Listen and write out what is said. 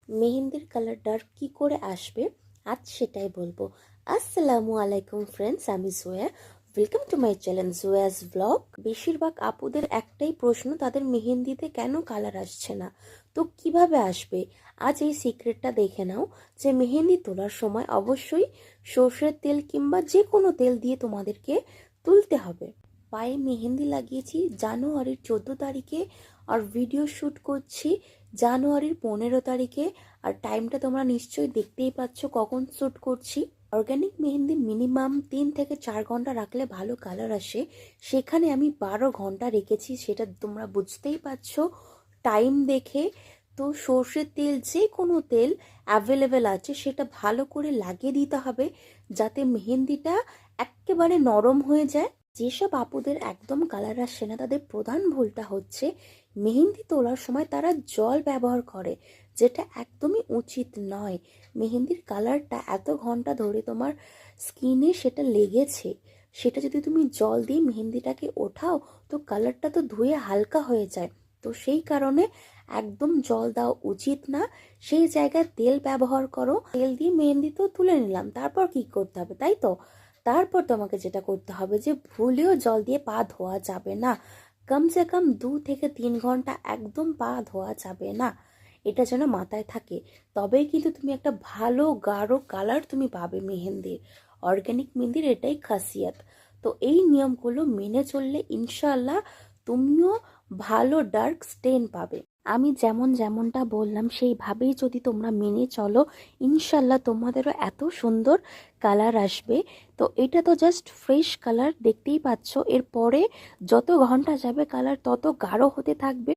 মেহেন্দির colour dark কি করে আসবে আজ সেটাই বলবো। আসসালামু আলাইকুম ফ্রেন্ডস, আমি Zoya. Welcome to my channel Zoya's blog. বেশিরভাগ আপুদের একটাই প্রশ্ন, তাদের মেহেন্দিতে কেন কালার আসছে না, তো কিভাবে আসবে। আজ এই সিক্রেটটা দেখে নাও যে মেহেন্দি তোলার সময় অবশ্যই সর্ষের তেল কিংবা যে কোনো তেল দিয়ে তোমাদেরকে তুলতে হবে। পায়ে মেহেন্দি লাগিয়েছি জানুয়ারির 14 তারিখে, আর ভিডিও শ্যুট করছি জানুয়ারির 15 তারিখে। আর টাইমটা তোমরা নিশ্চয়ই দেখতেই পাচ্ছ কখন শ্যুট করছি। অর্গানিক মেহেন্দি মিনিমাম 3 থেকে 4 ঘন্টা রাখলে ভালো কালার আসে, সেখানে আমি 12 ঘন্টা রেখেছি, সেটা তোমরা বুঝতেই পারছো টাইম দেখে। তো সর্ষের তেল যে কোনো তেল অ্যাভেলেবেল আছে সেটা ভালো করে লাগিয়ে দিতে হবে, যাতে মেহেন্দিটা একেবারে নরম হয়ে যায়। যেসব আপুদের একদম কালার আসে না, তাদের প্রধান ভুলটা হচ্ছে মেহেন্দি তোলার সময় তারা জল ব্যবহার করে, যেটা একদমই উচিত নয়। মেহেন্দির কালারটা এত ঘন্টা ধরে তোমার স্কিনে সেটা লেগেছে, সেটা যদি তুমি জল দিয়ে মেহেন্দিটাকে ওঠাও, তো কালারটা তো ধুয়ে হালকা হয়ে যায়। তো সেই কারণে একদম জল দেওয়া উচিত না। সেই জায়গায় তেল ব্যবহার করো, তেল দিয়ে মেহেন্দি তো তুলে নিলাম, তারপর কি করতে হবে, তাই তো? তারপর তোমাকে যেটা করতে হবে যে ভুলেও জল দিয়ে পা ধোয়া যাবে না। কমসে কম 2 থেকে 3 ঘন্টা একদম পা ধোয়া যাবে না, এটা যেন মাথায় থাকে। তবেই কিন্তু তুমি একটা ভালো গাঢ় কালার তুমি পাবে মেহেন্দির। অর্গানিক মেহেন্দির এটাই খাসিয়াত। তো এই নিয়মগুলো মেনে চললে ইনশাল্লাহ তুমিও ভালো ডার্ক স্টেন পাবে। আমি যেমনটা বললাম সেইভাবেই যদি তোমরা মেনে চলো, ইনশাল্লাহ তোমাদেরও এত সুন্দর কালার আসবে। তো এটা তো জাস্ট ফ্রেশ কালার, দেখতেই পাচ্ছ। এরপরে যত ঘন্টা যাবে কালার তত গাঢ় হতে থাকবে।